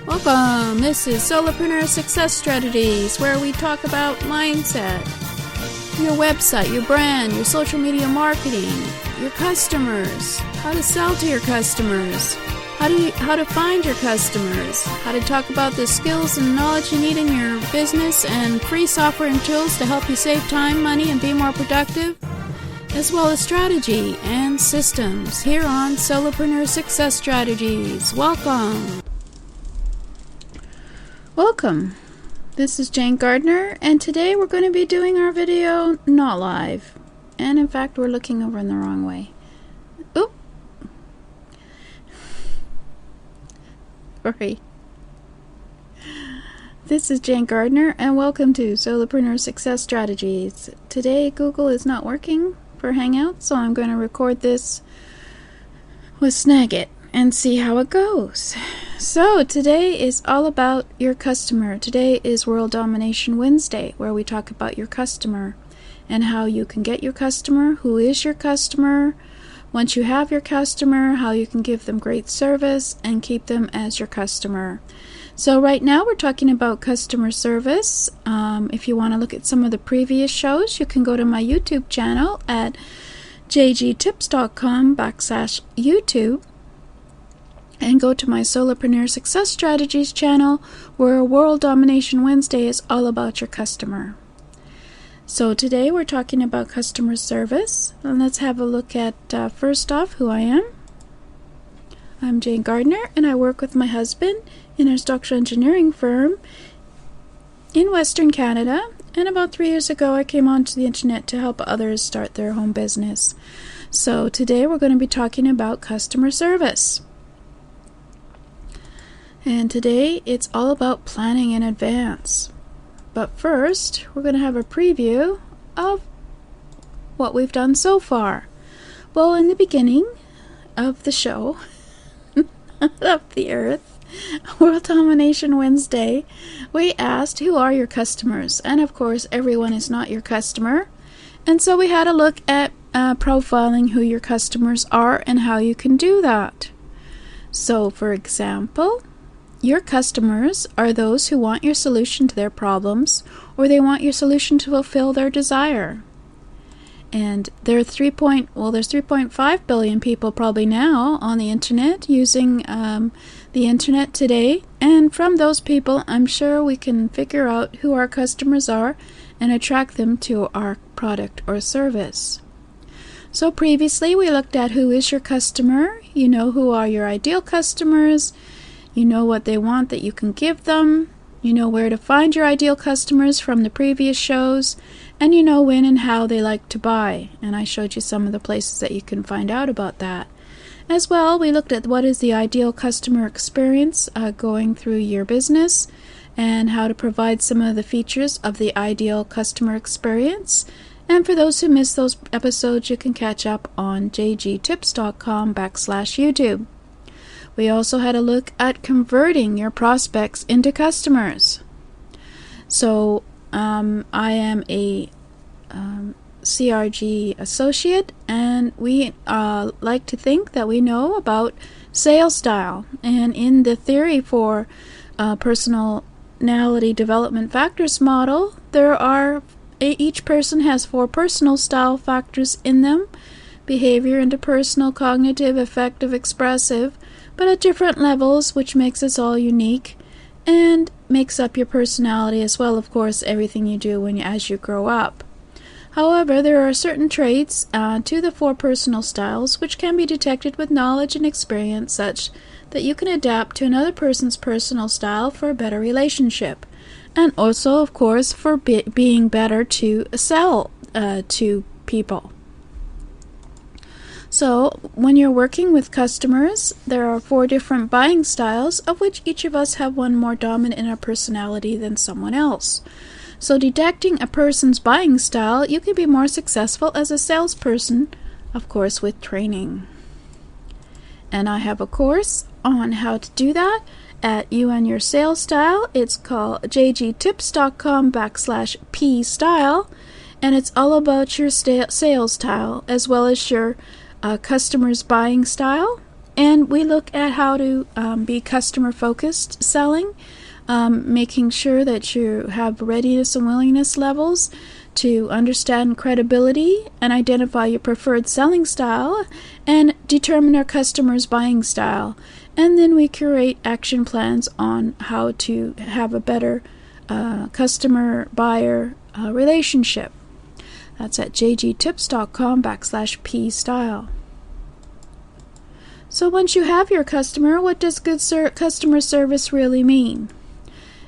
Welcome! This is Solopreneur Success Strategies, where we talk about mindset, your website, your brand, your social media marketing, your customers, how to sell to your customers, how to find your customers, how to talk about the skills and knowledge you need in your business, and free software and tools to help you save time, money, and be more productive, as well as strategy and systems here on Solopreneur Success Strategies. Welcome! Welcome. This is Jane Gardner, and today we're going to be doing our video not live. And in fact, we're looking over in the wrong way. Oop! Sorry. This is Jane Gardner, and welcome to Solopreneur Success Strategies. Today, Google is not working for Hangouts, so I'm going to record this with Snagit and see how it goes. So today is all about your customer. Today is World Domination Wednesday, where we talk about your customer and how you can get your customer, who is your customer, once you have your customer, how you can give them great service and keep them as your customer. So right now we're talking about customer service. If you want to look at some of the previous shows, you can go to my YouTube channel at jgtips.com/YouTube. and go to my Solopreneur Success Strategies channel, where World Domination Wednesday is all about your customer. So today we're talking about customer service, and let's have a look at first off who I am. I'm Jane Gardner, and I work with my husband in our structural engineering firm in Western Canada, and about 3 years ago I came onto the internet to help others start their home business. So today we're going to be talking about customer service. And today it's all about planning in advance. But first, we're going to have a preview of what we've done so far. Well, in the beginning of the show, of the Earth, World Domination Wednesday, we asked, who are your customers? And of course, everyone is not your customer. And so we had a look at profiling who your customers are and how you can do that. So, for example, your customers are those who want your solution to their problems, or they want your solution to fulfill their desire. And there's 3.5 billion people probably now on the internet using the internet today. And from those people, I'm sure we can figure out who our customers are and attract them to our product or service. So previously, we looked at who is your customer. You know who are your ideal customers. You know what they want that you can give them. You know where to find your ideal customers from the previous shows. And you know when and how they like to buy. And I showed you some of the places that you can find out about that. As well, we looked at what is the ideal customer experience going through your business, and how to provide some of the features of the ideal customer experience. And for those who missed those episodes, you can catch up on jgtips.com/YouTube. We also had a look at converting your prospects into customers. So I am a CRG associate, and we like to think that we know about sales style. And in the theory for personality development factors model, each person has 4 personal style factors in them: behavior, interpersonal, cognitive, affective, expressive, but at different levels, which makes us all unique and makes up your personality, as well, of course, everything you do as you grow up. However, there are certain traits to the 4 personal styles which can be detected with knowledge and experience, such that you can adapt to another person's personal style for a better relationship, and also, of course, for being better to sell to people. So, when you're working with customers, there are 4 different buying styles, of which each of us have one more dominant in our personality than someone else. So, detecting a person's buying style, you can be more successful as a salesperson, of course, with training. And I have a course on how to do that at You and Your Sales Style. It's called jgtips.com/p-style, and it's all about your sales style, as well as your customer's buying style, And we look at how to be customer-focused selling, making sure that you have readiness and willingness levels to understand credibility and identify your preferred selling style and determine our customer's buying style. And then we curate action plans on how to have a better customer-buyer relationship. That's at jgtips.com/p-style. So once you have your customer, what does good customer service really mean?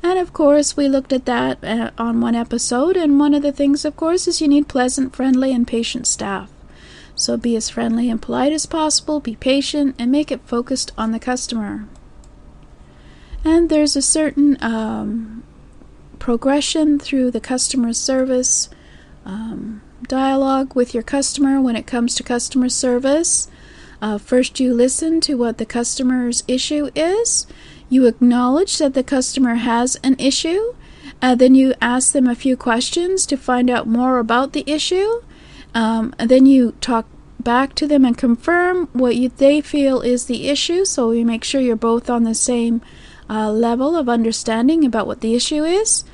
And of course, we looked at that on one episode, and one of the things, of course, is you need pleasant, friendly, and patient staff. So be as friendly and polite as possible, be patient, and make it focused on the customer. And there's a certain progression through the customer service dialogue with your customer when it comes to customer service. First, you listen to what the customer's issue is. You acknowledge that the customer has an issue. Then you ask them a few questions to find out more about the issue. And then you talk back to them and confirm what they feel is the issue. So you make sure you're both on the same level of understanding about what the issue is.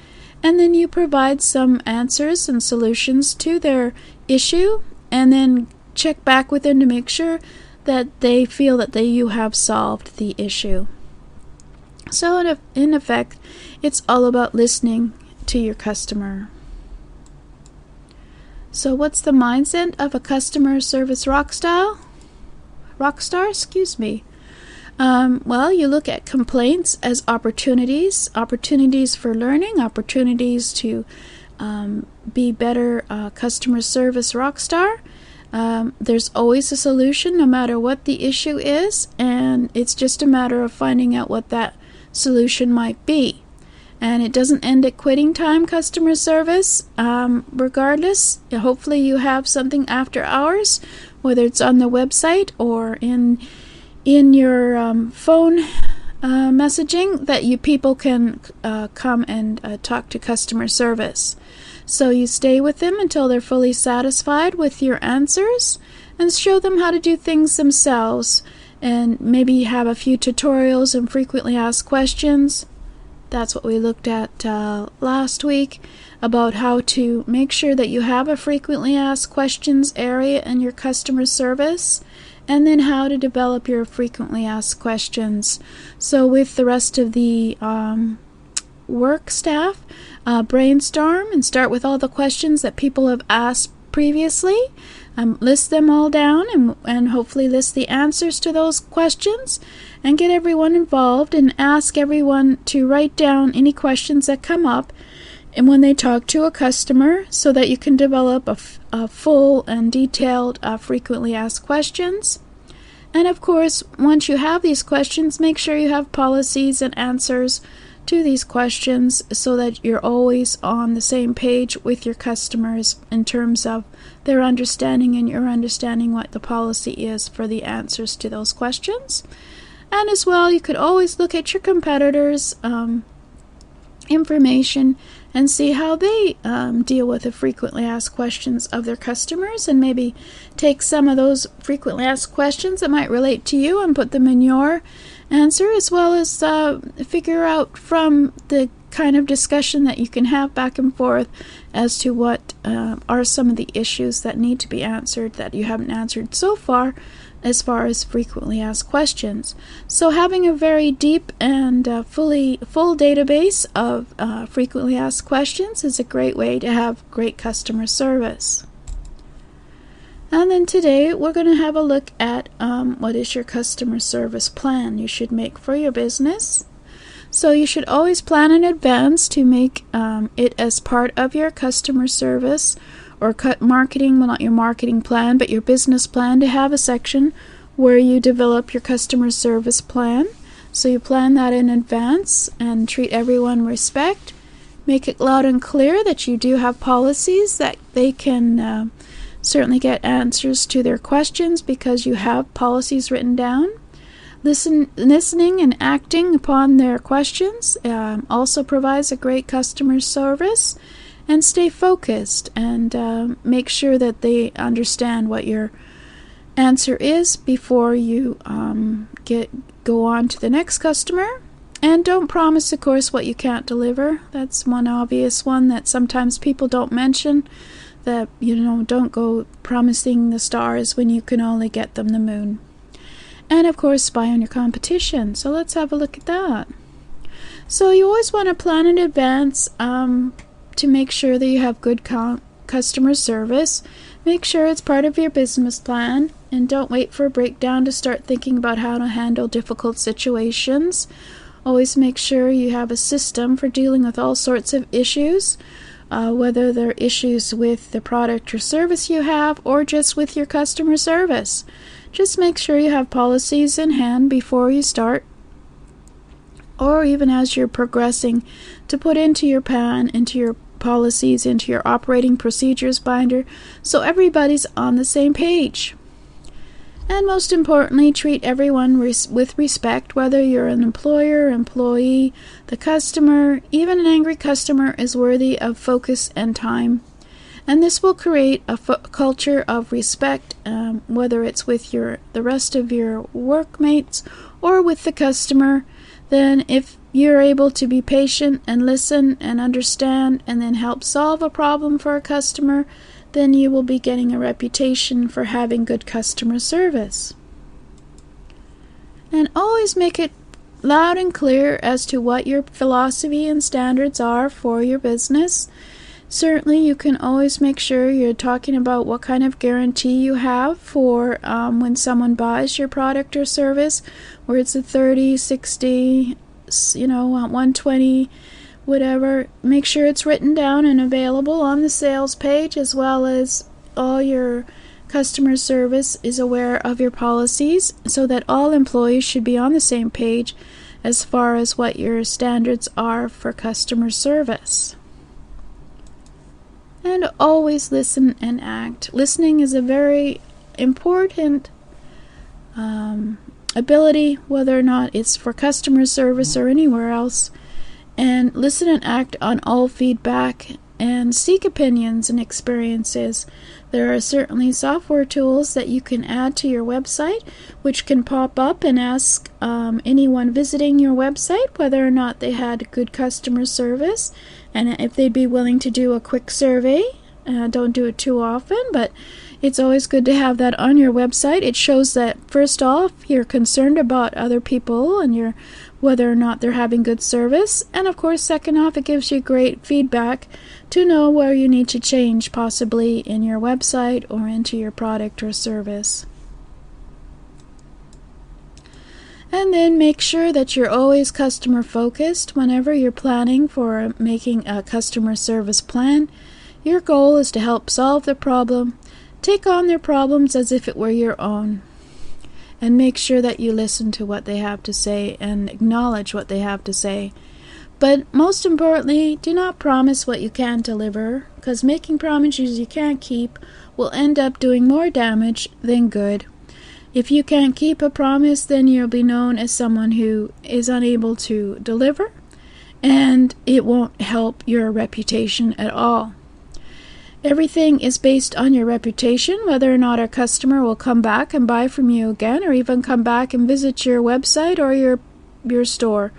And then you provide some answers and solutions to their issue, and then check back with them to make sure that they feel that you have solved the issue. So in effect, it's all about listening to your customer. So what's the mindset of a customer service rock star? Well, you look at complaints as opportunities for learning, opportunities to be better customer service rock star. There's always a solution no matter what the issue is, and it's just a matter of finding out what that solution might be. And it doesn't end at quitting time customer service. Regardless, hopefully you have something after hours, whether it's on the website or in your phone messaging, that you people can come and talk to customer service. So you stay with them until they're fully satisfied with your answers, and show them how to do things themselves, and maybe have a few tutorials and frequently asked questions. That's what we looked at last week, about how to make sure that you have a frequently asked questions area in your customer service, and then how to develop your frequently asked questions. So with the rest of the work staff, brainstorm and start with all the questions that people have asked previously. List them all down and hopefully list the answers to those questions, and get everyone involved and ask everyone to write down any questions that come up and when they talk to a customer, so that you can develop a full and detailed frequently asked questions. And of course, once you have these questions, make sure you have policies and answers to these questions, so that you're always on the same page with your customers in terms of their understanding and your understanding what the policy is for the answers to those questions. And as well, you could always look at your competitors' information and see how they deal with the frequently asked questions of their customers, and maybe take some of those frequently asked questions that might relate to you and put them in your answer, as well as figure out from the kind of discussion that you can have back and forth as to what are some of the issues that need to be answered that you haven't answered so far, as far as frequently asked questions. So having a very deep and full database of frequently asked questions is a great way to have great customer service. And then today we're going to have a look at what is your customer service plan you should make for your business. So you should always plan in advance to make it as part of your customer service or marketing, well, not your marketing plan, but your business plan, to have a section where you develop your customer service plan. So you plan that in advance and treat everyone with respect. Make it loud and clear that you do have policies that they can certainly get answers to their questions, because you have policies written down. Listening and acting upon their questions also provides a great customer service. And stay focused and make sure that they understand what you're answer is before you go on to the next customer. And don't promise, of course, what you can't deliver. That's one obvious one that sometimes people don't mention, that, don't go promising the stars when you can only get them the moon. And, of course, spy on your competition. So let's have a look at that. So you always want to plan in advance to make sure that you have good customer service. Make sure it's part of your business plan, and don't wait for a breakdown to start thinking about how to handle difficult situations. Always make sure you have a system for dealing with all sorts of issues, whether they're issues with the product or service you have or just with your customer service. Just make sure you have policies in hand before you start, or even as you're progressing, to put into your plan, into your policies, into your operating procedures binder, so everybody's on the same page. And most importantly, treat everyone with respect, whether you're an employer, employee, the customer. Even an angry customer is worthy of focus and time. And this will create a culture of respect, whether it's with the rest of your workmates or with the customer. Then if you're able to be patient and listen and understand and then help solve a problem for a customer, then you will be getting a reputation for having good customer service. And always make it loud and clear as to what your philosophy and standards are for your business. Certainly, you can always make sure you're talking about what kind of guarantee you have for when someone buys your product or service, where it's a 30, 60, 120, whatever. Make sure it's written down and available on the sales page, as well as all your customer service is aware of your policies, so that all employees should be on the same page as far as what your standards are for customer service. And always listen and act. Listening is a very important ability, whether or not it's for customer service or anywhere else. And listen and act on all feedback and seek opinions and experiences. There are certainly software tools that you can add to your website, which can pop up and ask anyone visiting your website whether or not they had good customer service, and if they'd be willing to do a quick survey. Don't do it too often, but it's always good to have that on your website. It shows that, first off, you're concerned about other people and whether or not they're having good service. And of course, second off, it gives you great feedback to know where you need to change, possibly in your website or into your product or service. And then make sure that you're always customer focused whenever you're planning for making a customer service plan. Your goal is to help solve the problem. Take on their problems as if it were your own. And make sure that you listen to what they have to say and acknowledge what they have to say. But most importantly, do not promise what you can't deliver, because making promises you can't keep will end up doing more damage than good. If you can't keep a promise, then you'll be known as someone who is unable to deliver, and it won't help your reputation at all. Everything is based on your reputation, whether or not a customer will come back and buy from you again, or even come back and visit your website or your store.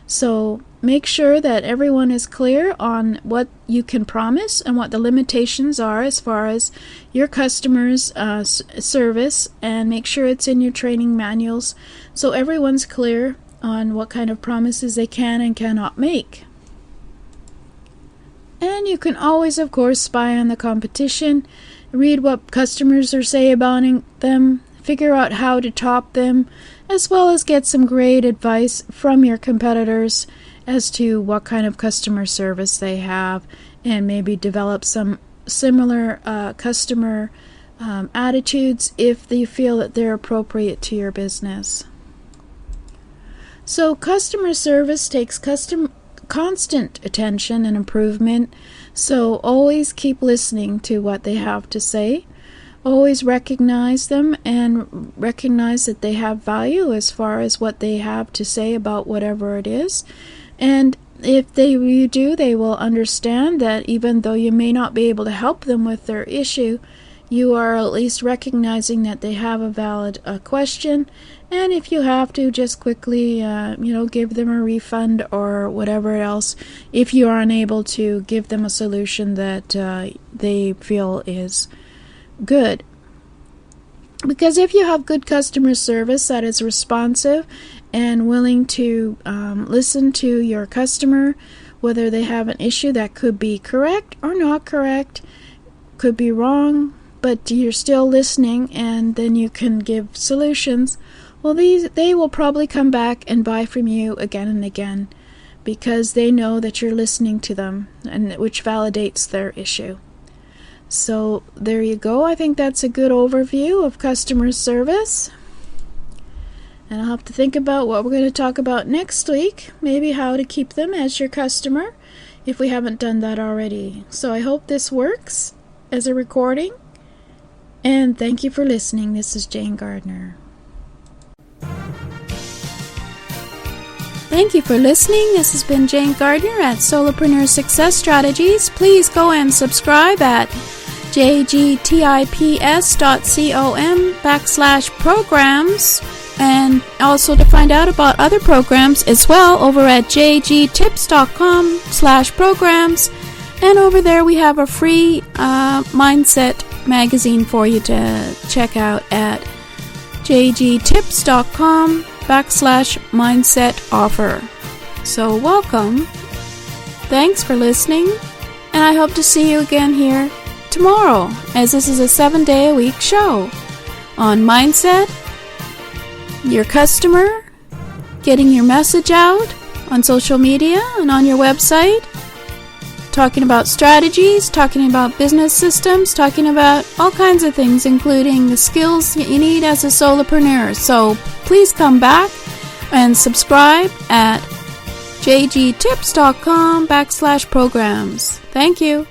So make sure that everyone is clear on what you can promise and what the limitations are as far as your customers' service, and make sure it's in your training manuals so everyone's clear on what kind of promises they can and cannot make. And you can always, of course, spy on the competition, read what customers are saying about them, figure out how to top them, as well as get some great advice from your competitors as to what kind of customer service they have, and maybe develop some similar customer attitudes if you feel that they're appropriate to your business. So customer service takes constant attention and improvement, so always keep listening to what they have to say. Always recognize them and recognize that they have value as far as what they have to say about whatever it is. And if you do, they will understand that even though you may not be able to help them with their issue, you are at least recognizing that they have a valid question, and if you have to, just quickly give them a refund or whatever else, if you are unable to give them a solution that they feel is good. Because if you have good customer service that is responsive and willing to listen to your customer, whether they have an issue that could be correct or not correct, could be wrong, but you're still listening, and then you can give solutions, well, they will probably come back and buy from you again and again, because they know that you're listening to them, and which validates their issue. So there you go. I think that's a good overview of customer service. And I'll have to think about what we're going to talk about next week, maybe how to keep them as your customer, if we haven't done that already. So I hope this works as a recording. And thank you for listening. This is Jane Gardner. Thank you for listening. This has been Jane Gardner at Solopreneur Success Strategies. Please go and subscribe at jgtips.com/programs, and also to find out about other programs as well over at jgtips.com/programs. And over there we have a free mindset magazine for you to check out at jgtips.com/mindset offer. So welcome. Thanks for listening, and I hope to see you again here tomorrow, as this is a 7-day-a-week show on mindset, your customer, getting your message out on social media and on your website, talking about strategies, talking about business systems, talking about all kinds of things, including the skills you need as a solopreneur. So please come back and subscribe at jgtips.com/programs. Thank you.